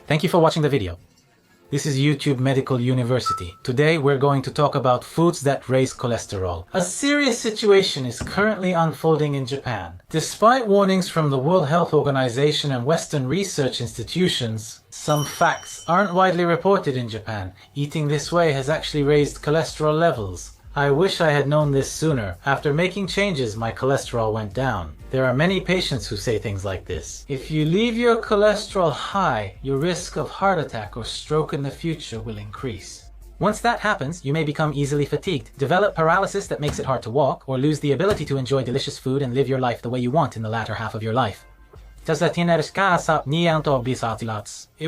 Thank you for watching the video. This is YouTube Medical University. Today we're going to talk about foods that raise cholesterol. A serious situation is currently unfolding in Japan. Despite warnings from the World Health Organization and Western research institutions, some facts aren't widely reported in Japan. Eating this way has actually raised cholesterol levels. I wish I had known this sooner. After making changes, my cholesterol went down. There are many patients who say things like this. If you leave your cholesterol high, your risk of heart attack or stroke in the future will increase. Once that happens, you may become easily fatigued, develop paralysis that makes it hard to walk, or lose the ability to enjoy delicious food and live your life the way you want in the latter half of your life. It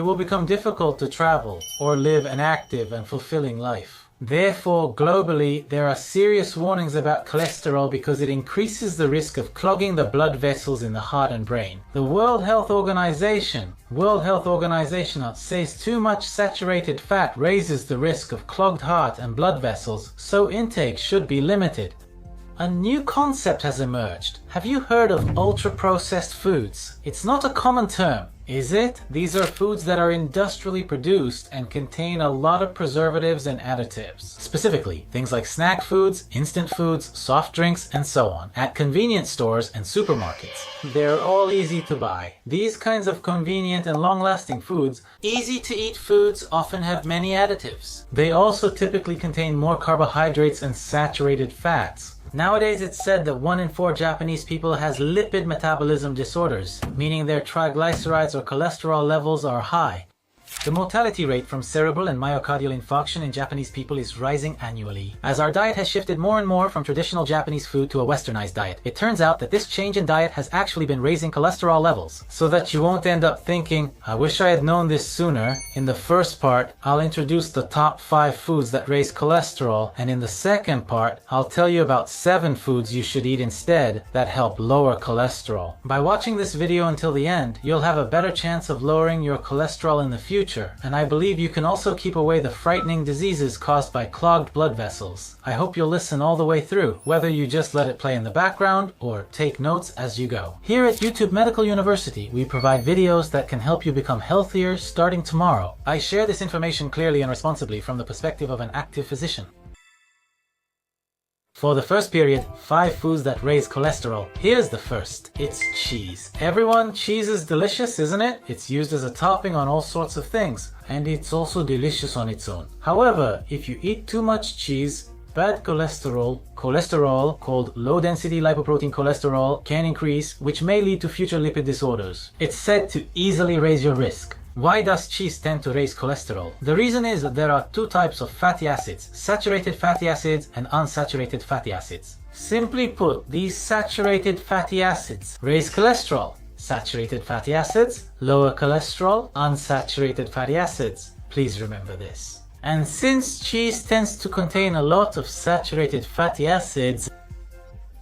will become difficult to travel or live an active and fulfilling life. Therefore, globally, there are serious warnings about cholesterol because it increases the risk of clogging the blood vessels in the heart and brain. The World Health Organization says too much saturated fat raises the risk of clogged heart and blood vessels, so intake should be limited. A new concept has emerged. Have you heard of ultra-processed foods? It's not a common term, is it? These are foods that are industrially produced and contain a lot of preservatives and additives. Specifically, things like snack foods, instant foods, soft drinks, and so on, at convenience stores and supermarkets. They're all easy to buy. These kinds of convenient and long-lasting foods, easy-to-eat foods, often have many additives. They also typically contain more carbohydrates and saturated fats. Nowadays, it's said that 1 in 4 Japanese people has lipid metabolism disorders, meaning their triglycerides or cholesterol levels are high. The mortality rate from cerebral and myocardial infarction in Japanese people is rising annually. As our diet has shifted more and more from traditional Japanese food to a westernized diet, it turns out that this change in diet has actually been raising cholesterol levels. So that you won't end up thinking, I wish I had known this sooner, in the first part, I'll introduce the top 5 foods that raise cholesterol, and in the second part, I'll tell you about 7 foods you should eat instead that help lower cholesterol. By watching this video until the end, you'll have a better chance of lowering your cholesterol in the future. And I believe you can also keep away the frightening diseases caused by clogged blood vessels. I hope you'll listen all the way through, whether you just let it play in the background or take notes as you go. Here at YouTube Medical University, we provide videos that can help you become healthier starting tomorrow. I share this information clearly and responsibly from the perspective of an active physician. For the first period, 5 foods that raise cholesterol. Here's the first. It's cheese. Everyone, cheese is delicious, isn't it? It's used as a topping on all sorts of things, and it's also delicious on its own. However, if you eat too much cheese, bad cholesterol called low-density lipoprotein cholesterol, can increase, which may lead to future lipid disorders. It's said to easily raise your risk. Why does cheese tend to raise cholesterol? The reason is that there are 2 types of fatty acids, saturated fatty acids and unsaturated fatty acids. Simply put, these saturated fatty acids raise cholesterol. Saturated fatty acids lower cholesterol, unsaturated fatty acids. Please remember this. And since cheese tends to contain a lot of saturated fatty acids,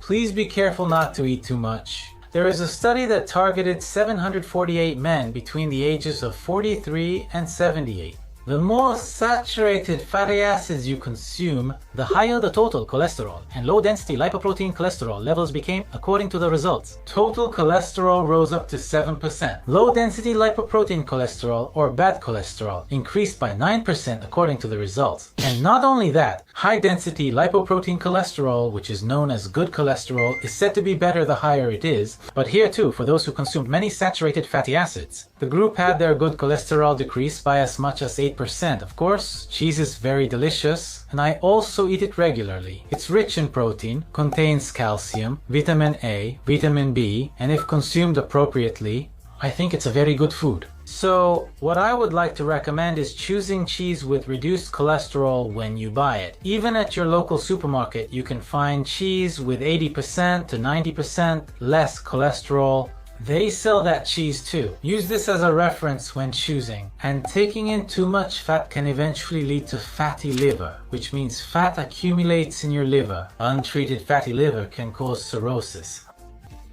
please be careful not to eat too much. There is a study that targeted 748 men between the ages of 43 and 78. The more saturated fatty acids you consume, the higher the total cholesterol and low-density lipoprotein cholesterol levels became according to the results. Total cholesterol rose up to 7%. Low-density lipoprotein cholesterol, or bad cholesterol, increased by 9% according to the results. And not only that, high-density lipoprotein cholesterol, which is known as good cholesterol, is said to be better the higher it is, but here too, for those who consumed many saturated fatty acids. The group had their good cholesterol decrease by as much as 8%. Of course, cheese is very delicious, and I also eat it regularly. It's rich in protein, contains calcium, vitamin A, vitamin B, and if consumed appropriately, I think it's a very good food. So, what I would like to recommend is choosing cheese with reduced cholesterol when you buy it. Even at your local supermarket, you can find cheese with 80% to 90% less cholesterol. They sell that cheese too. Use this as a reference when choosing. And taking in too much fat can eventually lead to fatty liver, which means fat accumulates in your liver. Untreated fatty liver can cause cirrhosis.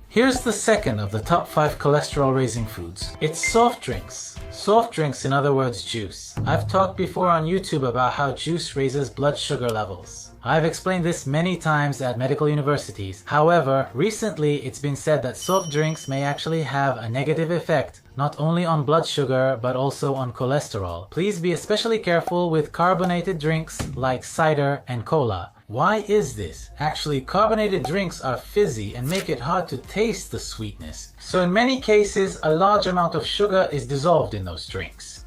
Here's the second of the top 5 cholesterol-raising foods. It's soft drinks. Soft drinks, in other words, juice. I've talked before on YouTube about how juice raises blood sugar levels. I've explained this many times at medical universities. However, recently it's been said that soft drinks may actually have a negative effect, not only on blood sugar, but also on cholesterol. Please be especially careful with carbonated drinks like cider and cola. Why is this? Actually, carbonated drinks are fizzy and make it hard to taste the sweetness. So in many cases, a large amount of sugar is dissolved in those drinks.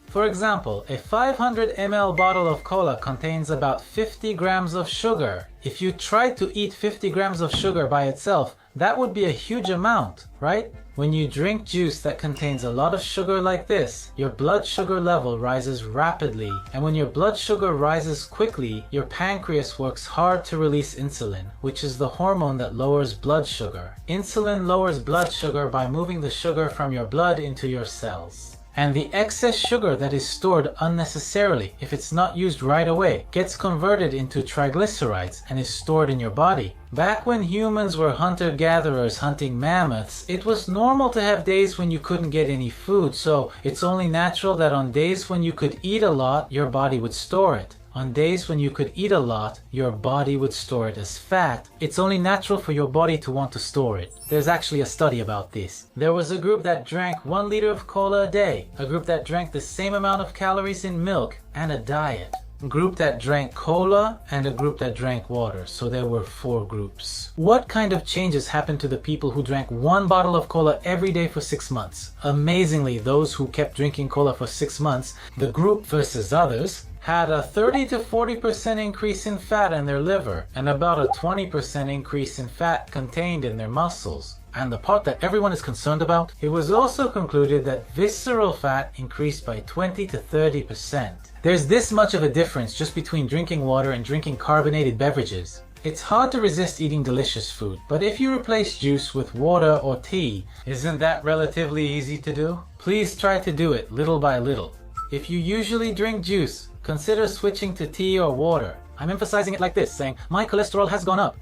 For example, a 500 ml bottle of cola contains about 50 grams of sugar. If you try to eat 50 grams of sugar by itself, that would be a huge amount, right? When you drink juice that contains a lot of sugar like this, your blood sugar level rises rapidly. And when your blood sugar rises quickly, your pancreas works hard to release insulin, which is the hormone that lowers blood sugar. Insulin lowers blood sugar by moving the sugar from your blood into your cells. And the excess sugar that is stored unnecessarily, if it's not used right away, gets converted into triglycerides and is stored in your body. Back when humans were hunter-gatherers hunting mammoths, it was normal to have days when you couldn't get any food, so it's only natural that on days when you could eat a lot, your body would store it. On days when you could eat a lot, your body would store it as fat. It's only natural for your body to want to store it. There's actually a study about this. There was a group that drank 1 liter of cola a day, a group that drank the same amount of calories in milk, and a diet. A group that drank cola and a group that drank water. So there were 4 groups. What kind of changes happened to the people who drank 1 bottle of cola every day for 6 months? Amazingly, those who kept drinking cola for 6 months, the group versus others, had a 30 to 40% increase in fat in their liver and about a 20% increase in fat contained in their muscles. And the part that everyone is concerned about, it was also concluded that visceral fat increased by 20 to 30%. There's this much of a difference just between drinking water and drinking carbonated beverages. It's hard to resist eating delicious food, but if you replace juice with water or tea, isn't that relatively easy to do? Please try to do it little by little. If you usually drink juice, consider switching to tea or water. I'm emphasizing it like this, saying, my cholesterol has gone up.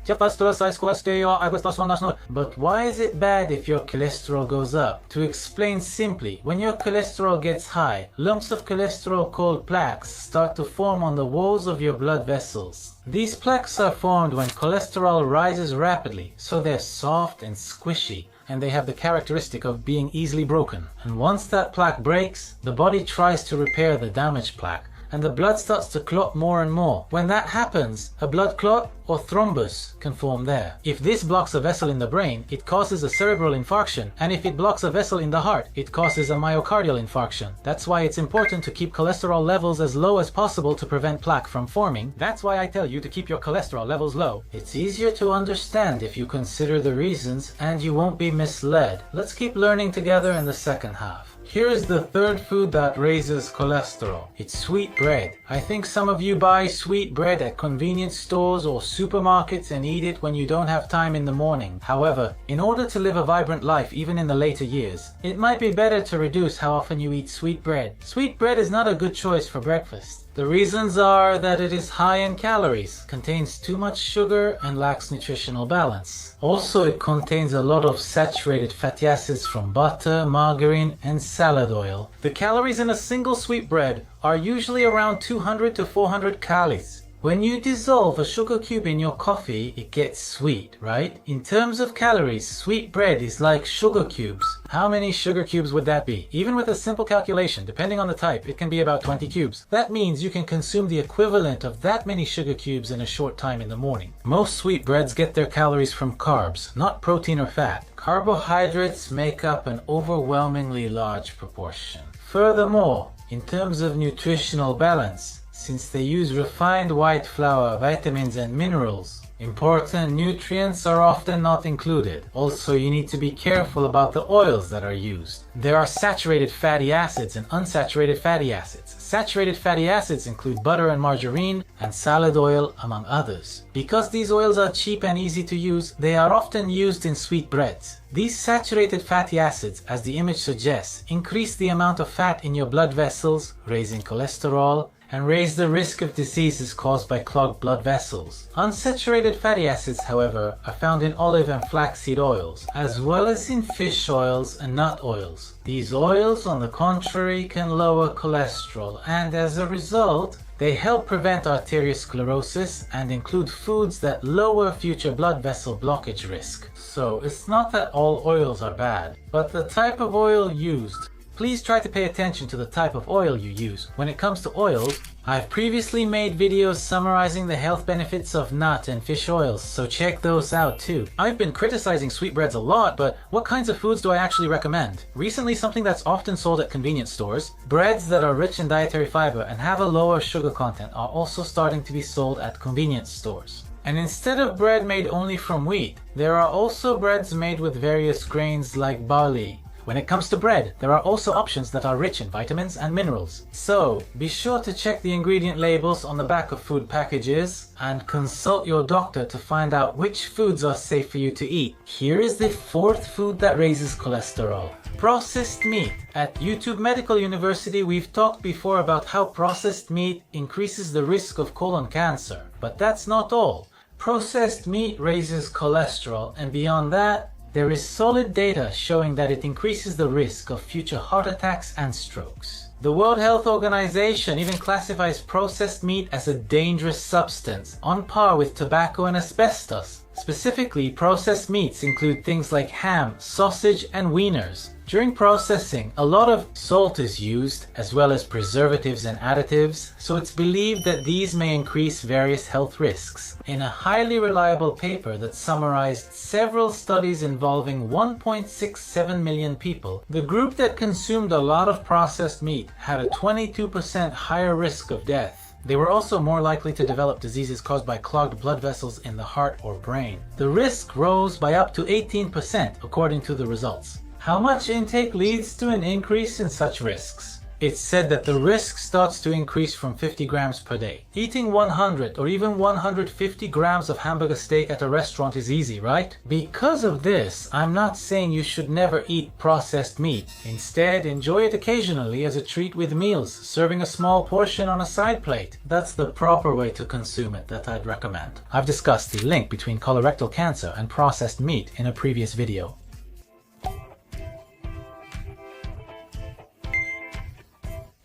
But why is it bad if your cholesterol goes up? To explain simply, when your cholesterol gets high, lumps of cholesterol called plaques start to form on the walls of your blood vessels. These plaques are formed when cholesterol rises rapidly, so they're soft and squishy, and they have the characteristic of being easily broken. And once that plaque breaks, the body tries to repair the damaged plaque, and the blood starts to clot more and more. When that happens, a blood clot or thrombus can form there. If this blocks a vessel in the brain, it causes a cerebral infarction, and if it blocks a vessel in the heart, it causes a myocardial infarction. That's why it's important to keep cholesterol levels as low as possible to prevent plaque from forming. That's why I tell you to keep your cholesterol levels low. It's easier to understand if you consider the reasons, and you won't be misled. Let's keep learning together in the second half. Here is the third food that raises cholesterol. It's sweet bread. I think some of you buy sweet bread at convenience stores or supermarkets and eat it when you don't have time in the morning. However, in order to live a vibrant life even in the later years, it might be better to reduce how often you eat sweet bread. Sweet bread is not a good choice for breakfast. The reasons are that it is high in calories, contains too much sugar, and lacks nutritional balance. Also, it contains a lot of saturated fatty acids from butter, margarine, and salad oil. The calories in a single sweet bread are usually around 200 to 400 calories. When you dissolve a sugar cube in your coffee, it gets sweet, right? In terms of calories, sweet bread is like sugar cubes. How many sugar cubes would that be? Even with a simple calculation, depending on the type, it can be about 20 cubes. That means you can consume the equivalent of that many sugar cubes in a short time in the morning. Most sweet breads get their calories from carbs, not protein or fat. Carbohydrates make up an overwhelmingly large proportion. Furthermore, in terms of nutritional balance, since they use refined white flour, vitamins and minerals, important nutrients are often not included. Also, you need to be careful about the oils that are used. There are saturated fatty acids and unsaturated fatty acids. Saturated fatty acids include butter and margarine and salad oil, among others. Because these oils are cheap and easy to use, they are often used in sweet breads. These saturated fatty acids, as the image suggests, increase the amount of fat in your blood vessels, raising cholesterol, and raise the risk of diseases caused by clogged blood vessels. Unsaturated fatty acids, however, are found in olive and flaxseed oils, as well as in fish oils and nut oils. These oils, on the contrary, can lower cholesterol and, as a result, They help prevent arteriosclerosis and include foods that lower future blood vessel blockage risk. So it's not that all oils are bad, but the type of oil used. Please try to pay attention to the type of oil you use. When it comes to oils, I've previously made videos summarizing the health benefits of nut and fish oils, so check those out too. I've been criticizing sweetbreads a lot, but what kinds of foods do I actually recommend? Recently, something that's often sold at convenience stores, breads that are rich in dietary fiber and have a lower sugar content are also starting to be sold at convenience stores. And instead of bread made only from wheat, there are also breads made with various grains like barley. When it comes to bread, there are also options that are rich in vitamins and minerals. So, be sure to check the ingredient labels on the back of food packages and consult your doctor to find out which foods are safe for you to eat. Here is the fourth food that raises cholesterol: processed meat. At YouTube Medical University, we've talked before about how processed meat increases the risk of colon cancer. But that's not all. Processed meat raises cholesterol, and beyond that, there is solid data showing that it increases the risk of future heart attacks and strokes. The World Health Organization even classifies processed meat as a dangerous substance, on par with tobacco and asbestos. Specifically, processed meats include things like ham, sausage, and wieners. During processing, a lot of salt is used, as well as preservatives and additives, so it's believed that these may increase various health risks. In a highly reliable paper that summarized several studies involving 1.67 million people, the group that consumed a lot of processed meat had a 22% higher risk of death. They were also more likely to develop diseases caused by clogged blood vessels in the heart or brain. The risk rose by up to 18% according to the results. How much intake leads to an increase in such risks? It's said that the risk starts to increase from 50 grams per day. Eating 100 or even 150 grams of hamburger steak at a restaurant is easy, right? Because of this, I'm not saying you should never eat processed meat. Instead, enjoy it occasionally as a treat with meals, serving a small portion on a side plate. That's the proper way to consume it that I'd recommend. I've discussed the link between colorectal cancer and processed meat in a previous video.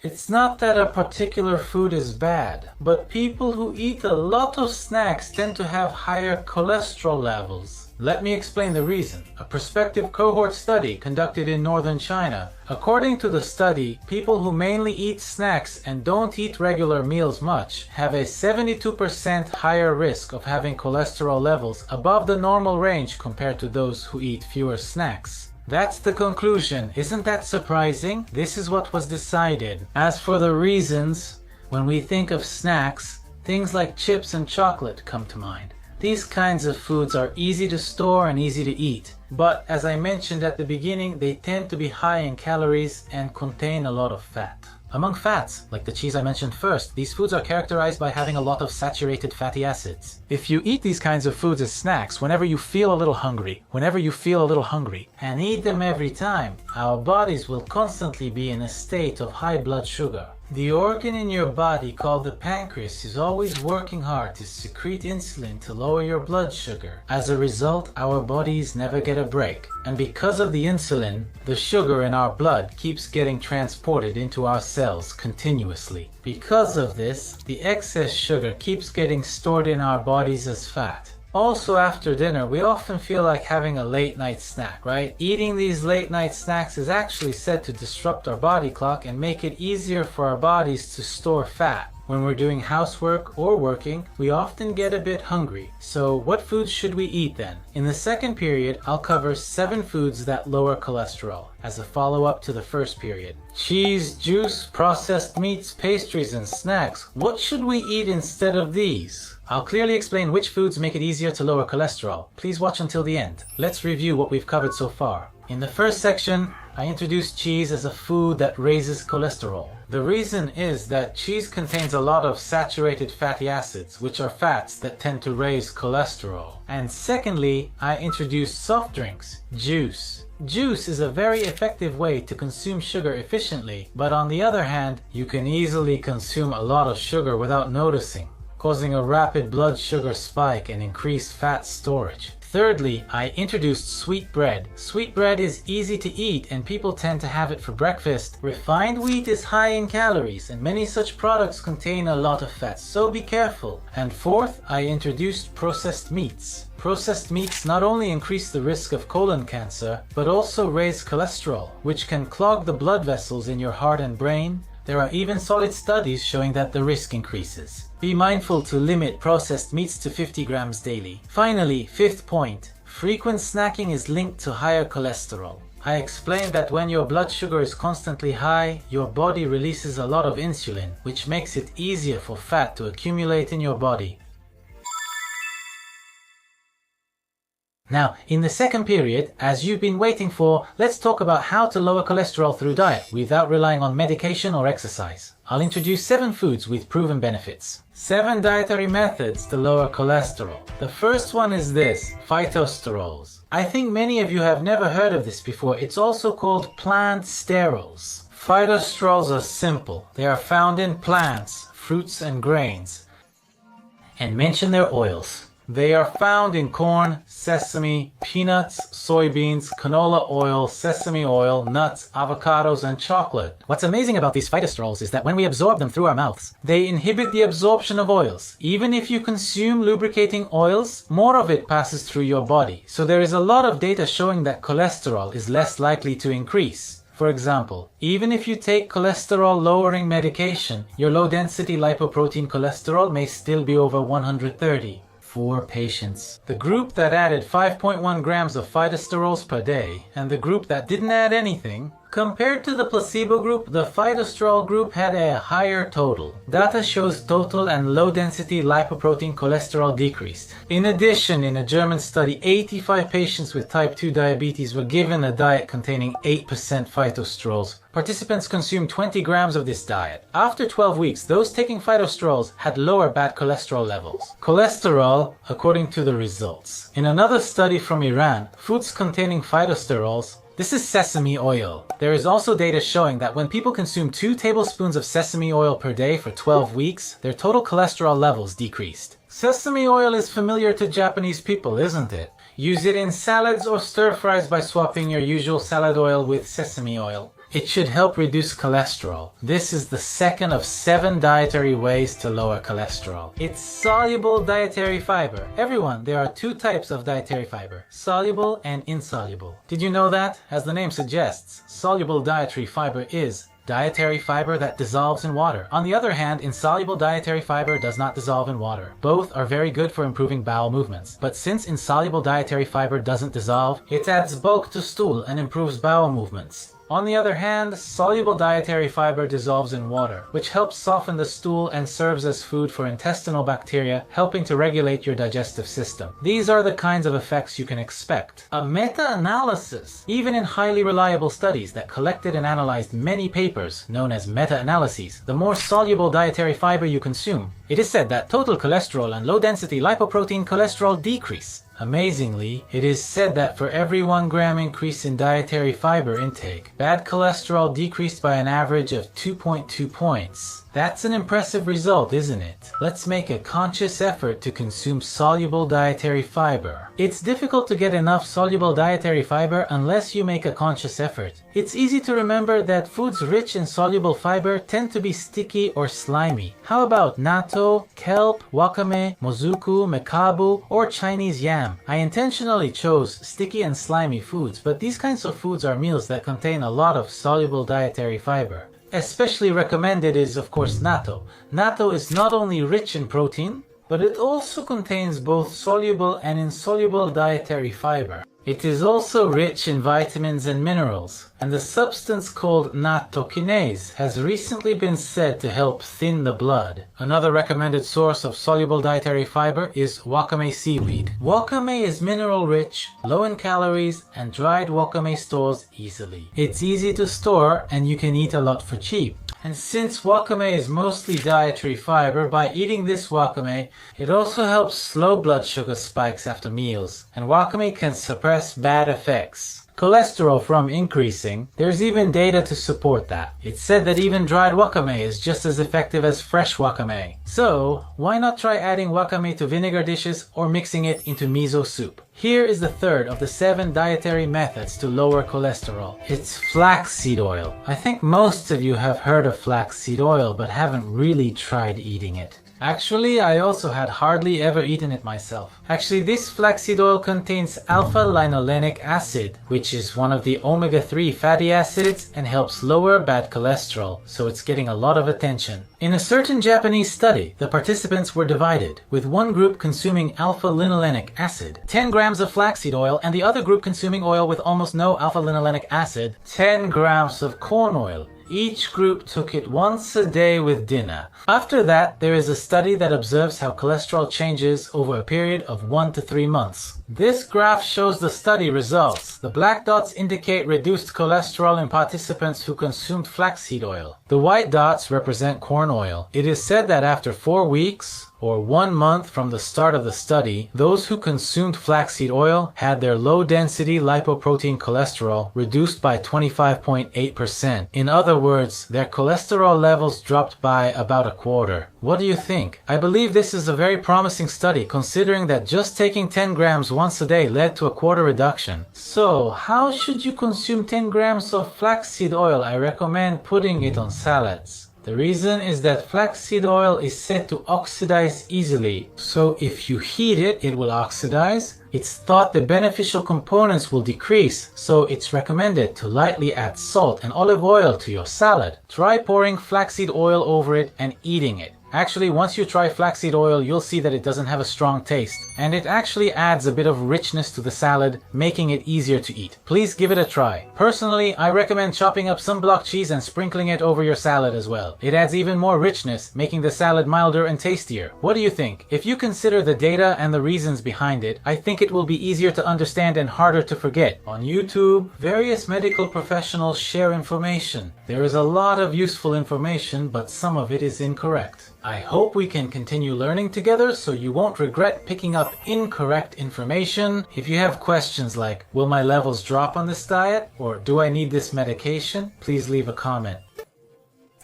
It's not that a particular food is bad, but people who eat a lot of snacks tend to have higher cholesterol levels. Let me explain the reason. A prospective cohort study conducted in northern China. According to the study, people who mainly eat snacks and don't eat regular meals much have a 72% higher risk of having cholesterol levels above the normal range compared to those who eat fewer snacks. That's the conclusion. Isn't that surprising? This is what was decided. As for the reasons, when we think of snacks, things like chips and chocolate come to mind. These kinds of foods are easy to store and easy to eat. But as I mentioned at the beginning, they tend to be high in calories and contain a lot of fat. Among fats, like the cheese I mentioned first, these foods are characterized by having a lot of saturated fatty acids. If you eat these kinds of foods as snacks whenever you feel a little hungry, and eat them every time, our bodies will constantly be in a state of high blood sugar. The organ in your body called the pancreas is always working hard to secrete insulin to lower your blood sugar. As a result, our bodies never get a break. And because of the insulin, the sugar in our blood keeps getting transported into our cells continuously. Because of this, the excess sugar keeps getting stored in our bodies as fat. Also, after dinner, we often feel like having a late night snack, right? Eating these late night snacks is actually said to disrupt our body clock and make it easier for our bodies to store fat. When we're doing housework or working, we often get a bit hungry. So what foods should we eat then? In the second period, I'll cover 7 foods that lower cholesterol, as a follow-up to the first period. Cheese, juice, processed meats, pastries, and snacks. What should we eat instead of these? I'll clearly explain which foods make it easier to lower cholesterol. Please watch until the end. Let's review what we've covered so far. In the first section, I introduced cheese as a food that raises cholesterol. The reason is that cheese contains a lot of saturated fatty acids, which are fats that tend to raise cholesterol. And secondly, I introduced soft drinks, juice. Juice is a very effective way to consume sugar efficiently, but on the other hand, you can easily consume a lot of sugar without noticing. causing a rapid blood sugar spike and increased fat storage. Thirdly, I introduced sweet bread. Sweet bread is easy to eat and people tend to have it for breakfast. Refined wheat is high in calories and many such products contain a lot of fat, so be careful. And fourth, I introduced processed meats. Processed meats not only increase the risk of colon cancer, but also raise cholesterol, which can clog the blood vessels in your heart and brain. There are even solid studies showing that the risk increases. Be mindful to limit processed meats to 50 grams daily. Finally, fifth point, frequent snacking is linked to higher cholesterol. I explained that when your blood sugar is constantly high, your body releases a lot of insulin, which makes it easier for fat to accumulate in your body. Now, in the second period, as you've been waiting for, let's talk about how to lower cholesterol through diet without relying on medication or exercise. I'll introduce 7 foods with proven benefits. 7 dietary methods to lower cholesterol. The first one is this, phytosterols. I think many of you have never heard of this before. It's also called plant sterols. Phytosterols are simple. They are found in plants, fruits and grains. And mention their oils. They are found in corn, sesame, peanuts, soybeans, canola oil, sesame oil, nuts, avocados, and chocolate. What's amazing about these phytosterols is that when we absorb them through our mouths, they inhibit the absorption of oils. Even if you consume lubricating oils, more of it passes through your body. So there is a lot of data showing that cholesterol is less likely to increase. For example, even if you take cholesterol-lowering medication, your low-density lipoprotein cholesterol may still be over 130. For patients. The group that added 5.1 grams of phytosterols per day and the group that didn't add anything, compared to the placebo group, the phytosterol group had a higher total. Data shows total and low-density lipoprotein cholesterol decreased. In addition, in a German study, 85 patients with type 2 diabetes were given a diet containing 8% phytosterols. Participants consumed 20 grams of this diet. After 12 weeks, those taking phytosterols had lower bad cholesterol levels. Cholesterol, according to the results. In another study from Iran, foods containing phytosterols. This is sesame oil. There is also data showing that when people consume 2 tablespoons of sesame oil per day for 12 weeks, their total cholesterol levels decreased. Sesame oil is familiar to Japanese people, isn't it? Use it in salads or stir-fries by swapping your usual salad oil with sesame oil. It should help reduce cholesterol. This is the second of 7 dietary ways to lower cholesterol. It's soluble dietary fiber. Everyone, there are 2 types of dietary fiber, soluble and insoluble. Did you know that? As the name suggests, soluble dietary fiber is dietary fiber that dissolves in water. On the other hand, insoluble dietary fiber does not dissolve in water. Both are very good for improving bowel movements. But since insoluble dietary fiber doesn't dissolve, it adds bulk to stool and improves bowel movements. On the other hand, soluble dietary fiber dissolves in water, which helps soften the stool and serves as food for intestinal bacteria, helping to regulate your digestive system. These are the kinds of effects you can expect. A meta-analysis, even in highly reliable studies that collected and analyzed many papers, known as meta-analyses, the more soluble dietary fiber you consume, it is said that total cholesterol and low-density lipoprotein cholesterol decrease. Amazingly, it is said that for every 1 gram increase in dietary fiber intake, bad cholesterol decreased by an average of 2.2 points. That's an impressive result, isn't it? Let's make a conscious effort to consume soluble dietary fiber. It's difficult to get enough soluble dietary fiber unless you make a conscious effort. It's easy to remember that foods rich in soluble fiber tend to be sticky or slimy. How about natto, kelp, wakame, mozuku, mekabu, or Chinese yam? I intentionally chose sticky and slimy foods, but these kinds of foods are meals that contain a lot of soluble dietary fiber. Especially recommended is, of course, natto. Natto is not only rich in protein, but it also contains both soluble and insoluble dietary fiber. It is also rich in vitamins and minerals, and the substance called nattokinase has recently been said to help thin the blood. Another recommended source of soluble dietary fiber is wakame seaweed. Wakame is mineral rich, low in calories, and dried wakame stores easily. It's easy to store and you can eat a lot for cheap. And since wakame is mostly dietary fiber, by eating this wakame, it also helps slow blood sugar spikes after meals. And wakame can suppress bad effects. cholesterol from increasing. There's even data to support that. It's said that even dried wakame is just as effective as fresh wakame. So, why not try adding wakame to vinegar dishes or mixing it into miso soup? Here is the third of the 7 dietary methods to lower cholesterol. It's flaxseed oil. I think most of you have heard of flaxseed oil but haven't really tried eating it. Actually, I also had hardly ever eaten it myself. Actually, this flaxseed oil contains alpha-linolenic acid, which is one of the omega-3 fatty acids and helps lower bad cholesterol, so it's getting a lot of attention. In a certain Japanese study, the participants were divided, with one group consuming alpha-linolenic acid, 10 grams of flaxseed oil, and the other group consuming oil with almost no alpha-linolenic acid, 10 grams of corn oil. Each group took it once a day with dinner. After that, there is a study that observes how cholesterol changes over a period of 1 to 3 months. This graph shows the study results. The black dots indicate reduced cholesterol in participants who consumed flaxseed oil. The white dots represent corn oil. It is said that after 4 weeks, or 1 month from the start of the study, those who consumed flaxseed oil had their low-density lipoprotein cholesterol reduced by 25.8%. In other words, their cholesterol levels dropped by about a quarter. What do you think? I believe this is a very promising study, considering that just taking 10 grams once a day led to a quarter reduction. So, how should you consume 10 grams of flaxseed oil? I recommend putting it on salads. The reason is that flaxseed oil is said to oxidize easily, so if you heat it, it will oxidize. It's thought the beneficial components will decrease, so it's recommended to lightly add salt and olive oil to your salad. Try pouring flaxseed oil over it and eating it. Actually, once you try flaxseed oil, you'll see that it doesn't have a strong taste, and it actually adds a bit of richness to the salad, making it easier to eat. Please give it a try. Personally, I recommend chopping up some block cheese and sprinkling it over your salad as well. It adds even more richness, making the salad milder and tastier. What do you think? If you consider the data and the reasons behind it, I think it will be easier to understand and harder to forget. On YouTube, various medical professionals share information. There is a lot of useful information, but some of it is incorrect. I hope we can continue learning together so you won't regret picking up incorrect information. If you have questions like, will my levels drop on this diet? Or do I need this medication? Please leave a comment.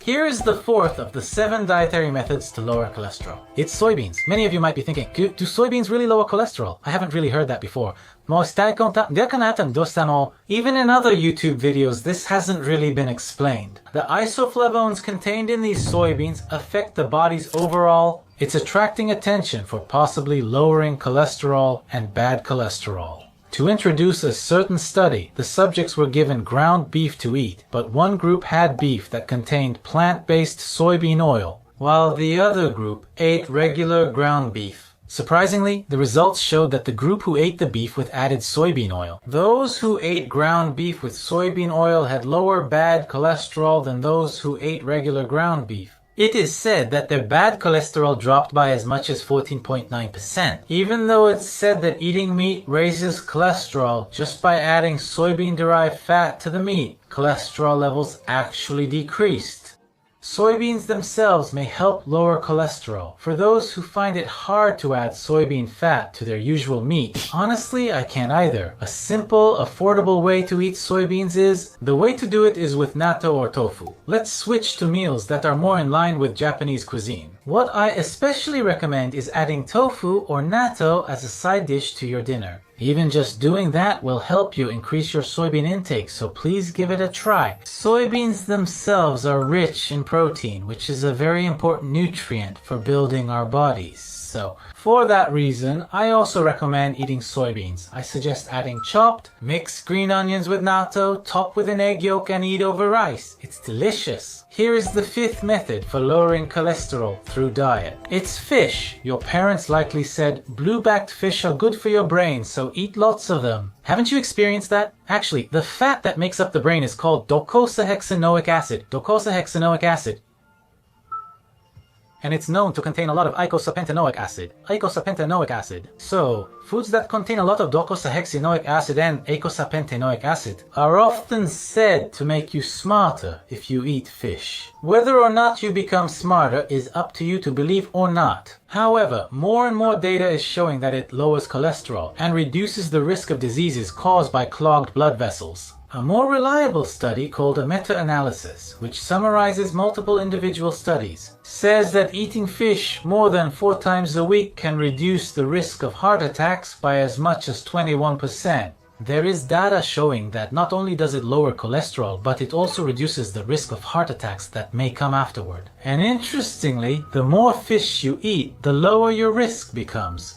Here is the fourth of the 7 dietary methods to lower cholesterol. It's soybeans. Many of you might be thinking, do soybeans really lower cholesterol? I haven't really heard that before. Even in other YouTube videos, this hasn't really been explained. The isoflavones contained in these soybeans affect the body's overall. It's attracting attention for possibly lowering cholesterol and bad cholesterol. To introduce a certain study, the subjects were given ground beef to eat, but one group had beef that contained plant-based soybean oil, while the other group ate regular ground beef. Surprisingly, the results showed that the group who ate the beef with added soybean oil, those who ate ground beef with soybean oil had lower bad cholesterol than those who ate regular ground beef. It is said that their bad cholesterol dropped by as much as 14.9%. Even though it's said that eating meat raises cholesterol, just by adding soybean-derived fat to the meat, cholesterol levels actually decreased. Soybeans themselves may help lower cholesterol. For those who find it hard to add soybean fat to their usual meat, honestly, I can't either. A simple, affordable way to eat soybeans is, the way to do it is with natto or tofu. Let's switch to meals that are more in line with Japanese cuisine. What I especially recommend is adding tofu or natto as a side dish to your dinner. Even just doing that will help you increase your soybean intake, so please give it a try. Soybeans themselves are rich in protein, which is a very important nutrient for building our bodies. So, for that reason, I also recommend eating soybeans. I suggest adding chopped, mixed green onions with natto, top with an egg yolk and eat over rice. It's delicious. Here is the 5th method for lowering cholesterol through diet. It's fish. Your parents likely said, blue-backed fish are good for your brain, so eat lots of them. Haven't you experienced that? Actually, the fat that makes up the brain is called docosahexaenoic acid. Docosahexaenoic acid. and it's known to contain a lot of eicosapentaenoic acid. So, foods that contain a lot of docosahexaenoic acid and eicosapentaenoic acid are often said to make you smarter if you eat fish. Whether or not you become smarter is up to you to believe or not. However, more and more data is showing that it lowers cholesterol and reduces the risk of diseases caused by clogged blood vessels. A more reliable study called a meta-analysis, which summarizes multiple individual studies, says that eating fish more than 4 times a week can reduce the risk of heart attacks by as much as 21%. There is data showing that not only does it lower cholesterol, but it also reduces the risk of heart attacks that may come afterward. And interestingly, the more fish you eat, the lower your risk becomes.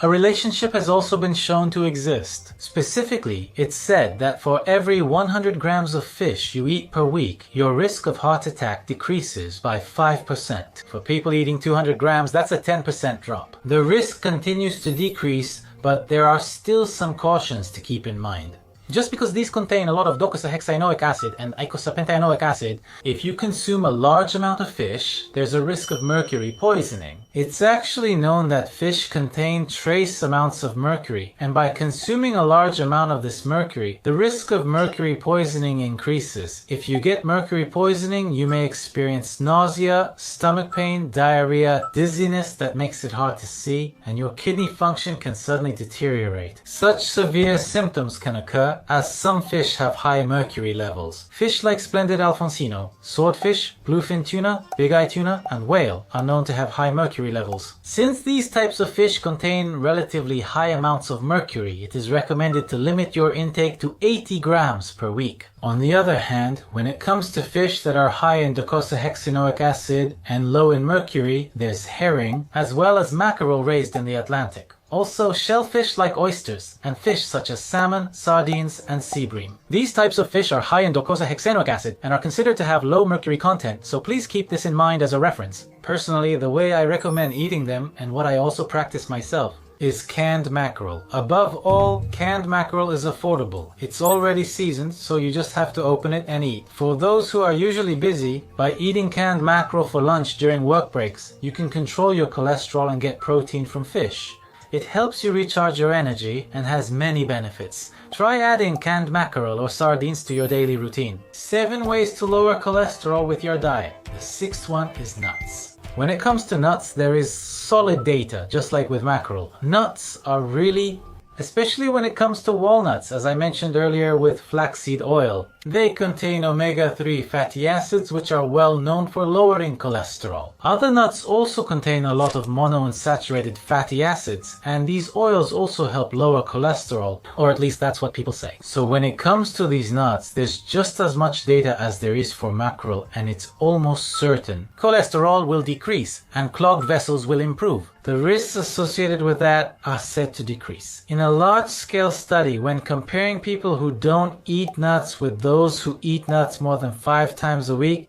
A relationship has also been shown to exist. Specifically, it's said that for every 100 grams of fish you eat per week, your risk of heart attack decreases by 5%. For people eating 200 grams, that's a 10% drop. The risk continues to decrease, but there are still some cautions to keep in mind. Just because these contain a lot of docosahexaenoic acid and eicosapentaenoic acid, if you consume a large amount of fish, there's a risk of mercury poisoning. It's actually known that fish contain trace amounts of mercury, and by consuming a large amount of this mercury, the risk of mercury poisoning increases. If you get mercury poisoning, you may experience nausea, stomach pain, diarrhea, dizziness that makes it hard to see, and your kidney function can suddenly deteriorate. Such severe symptoms can occur as some fish have high mercury levels. Fish like splendid alfonsino, swordfish, bluefin tuna, big-eye tuna, and whale are known to have high mercury levels. Since these types of fish contain relatively high amounts of mercury, it is recommended to limit your intake to 80 grams per week. On the other hand, when it comes to fish that are high in docosahexaenoic acid and low in mercury, there's herring, as well as mackerel raised in the Atlantic. Also shellfish like oysters, and fish such as salmon, sardines, and sea bream. These types of fish are high in docosahexaenoic acid and are considered to have low mercury content, so please keep this in mind as a reference. Personally, the way I recommend eating them, and what I also practice myself, is canned mackerel. Above all, canned mackerel is affordable. It's already seasoned, so you just have to open it and eat. For those who are usually busy, by eating canned mackerel for lunch during work breaks, you can control your cholesterol and get protein from fish. It helps you recharge your energy and has many benefits. Try adding canned mackerel or sardines to your daily routine. 7 ways to lower cholesterol with your diet. The 6th one is nuts. When it comes to nuts, there is solid data, just like with mackerel. Nuts are really, especially when it comes to walnuts, as I mentioned earlier with flaxseed oil. They contain omega-3 fatty acids, which are well known for lowering cholesterol. Other nuts also contain a lot of monounsaturated fatty acids, and these oils also help lower cholesterol, or at least that's what people say. So when it comes to these nuts, there's just as much data as there is for mackerel, and it's almost certain cholesterol will decrease and clogged vessels will improve. The risks associated with that are said to decrease. In a large-scale study, when comparing people who don't eat nuts with those who eat nuts more than 5 times a week,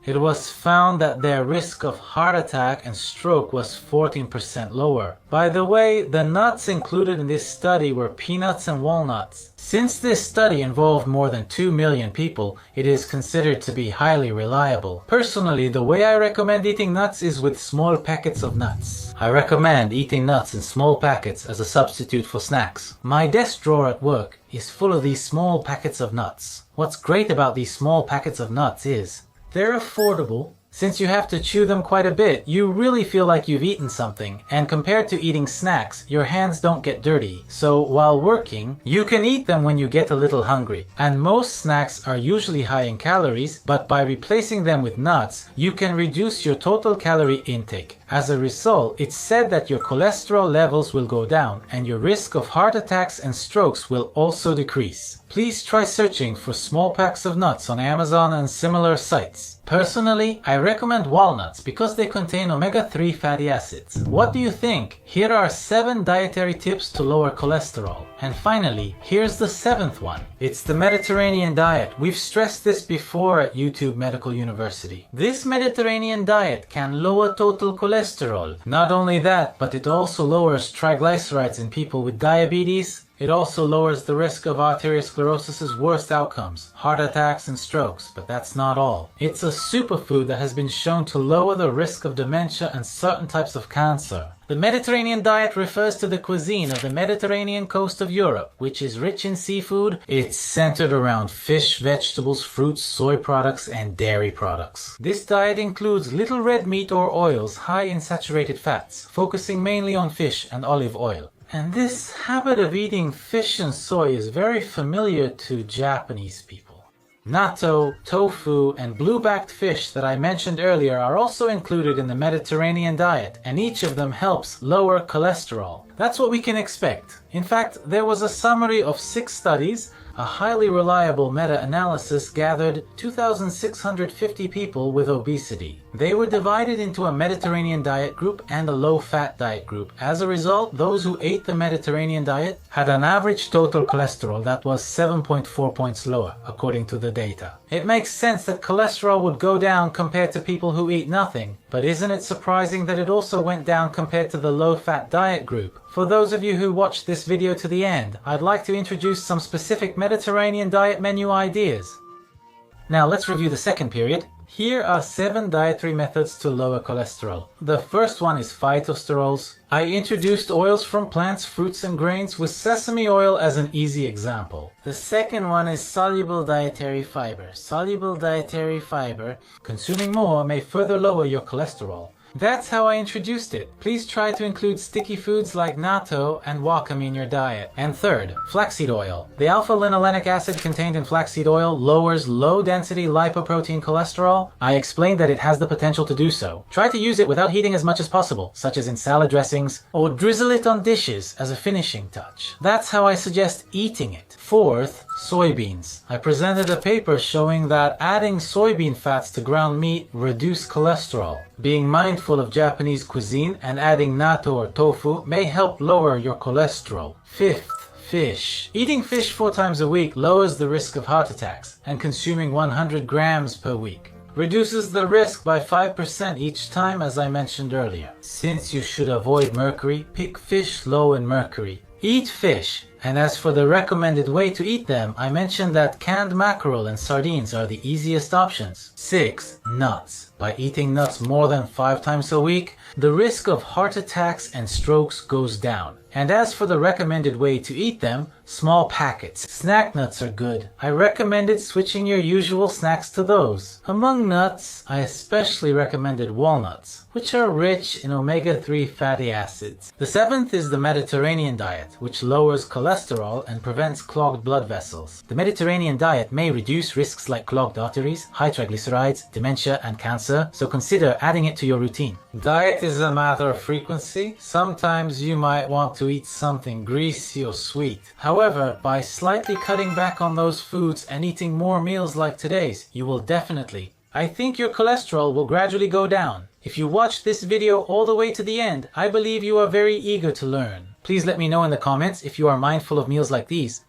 it was found that their risk of heart attack and stroke was 14% lower. By the way, the nuts included in this study were peanuts and walnuts. Since this study involved more than 2 million people, it is considered to be highly reliable. Personally, the way I recommend eating nuts is with small packets of nuts. I recommend eating nuts in small packets as a substitute for snacks. My desk drawer at work is full of these small packets of nuts. What's great about these small packets of nuts is they're affordable. Since you have to chew them quite a bit, you really feel like you've eaten something, and compared to eating snacks, your hands don't get dirty. So while working, you can eat them when you get a little hungry. And most snacks are usually high in calories, but by replacing them with nuts, you can reduce your total calorie intake. As a result, it's said that your cholesterol levels will go down, and your risk of heart attacks and strokes will also decrease. Please try searching for small packs of nuts on Amazon and similar sites. Personally, I recommend walnuts because they contain omega-3 fatty acids. What do you think? Here are 7 dietary tips to lower cholesterol. And finally, here's the 7th one. It's the Mediterranean diet. We've stressed this before at YouTube Medical University. This Mediterranean diet can lower total cholesterol. Not only that, but it also lowers triglycerides in people with diabetes It also lowers the risk of arteriosclerosis' worst outcomes, heart attacks and strokes, but that's not all. It's a superfood that has been shown to lower the risk of dementia and certain types of cancer. The Mediterranean diet refers to the cuisine of the Mediterranean coast of Europe, which is rich in seafood. It's centered around fish, vegetables, fruits, soy products, and dairy products. This diet includes little red meat or oils high in saturated fats, focusing mainly on fish and olive oil. And this habit of eating fish and soy is very familiar to Japanese people. Natto, tofu, and blue-backed fish that I mentioned earlier are also included in the Mediterranean diet, and each of them helps lower cholesterol. That's what we can expect. In fact, there was a summary of 6 studies. A highly reliable meta-analysis gathered 2,650 people with obesity. They were divided into a Mediterranean diet group and a low-fat diet group. As a result, those who ate the Mediterranean diet had an average total cholesterol that was 7.4 points lower, according to the data. It makes sense that cholesterol would go down compared to people who eat nothing, but isn't it surprising that it also went down compared to the low-fat diet group? For those of you who watched this video to the end, I'd like to introduce some specific Mediterranean diet menu ideas. Now let's review the second period. Here are 7 dietary methods to lower cholesterol. The first one is phytosterols. I introduced oils from plants, fruits, and grains with sesame oil as an easy example. The second one is soluble dietary fiber. Soluble dietary fiber, consuming more may further lower your cholesterol. That's how I introduced it. Please try to include sticky foods like natto and wakame in your diet. And third, flaxseed oil. The alpha-linolenic acid contained in flaxseed oil lowers low-density lipoprotein cholesterol. I explained that it has the potential to do so. Try to use it without heating as much as possible, such as in salad dressings, or drizzle it on dishes as a finishing touch. That's how I suggest eating it. Fourth, soybeans. I presented a paper showing that adding soybean fats to ground meat reduces cholesterol. Being mindful of Japanese cuisine and adding natto or tofu may help lower your cholesterol. Fifth, fish. Eating fish 4 times a week lowers the risk of heart attacks, and consuming 100 grams per week reduces the risk by 5% each time, as I mentioned earlier. Since you should avoid mercury, pick fish low in mercury. Eat fish. And as for the recommended way to eat them, I mentioned that canned mackerel and sardines are the easiest options. 6. Nuts. By eating nuts more than 5 times a week, the risk of heart attacks and strokes goes down. And as for the recommended way to eat them, small packets. Snack nuts are good. I recommended switching your usual snacks to those. Among nuts, I especially recommended walnuts, which are rich in omega-3 fatty acids. The 7th is the Mediterranean diet, which lowers cholesterol and prevents clogged blood vessels. The Mediterranean diet may reduce risks like clogged arteries, high triglycerides, dementia, and cancer, so consider adding it to your routine. Diet is a matter of frequency. Sometimes you might want to eat something greasy or sweet. However, by slightly cutting back on those foods and eating more meals like today's, you will definitely. I think your cholesterol will gradually go down. If you watched this video all the way to the end, I believe you are very eager to learn. Please let me know in the comments if you are mindful of meals like these.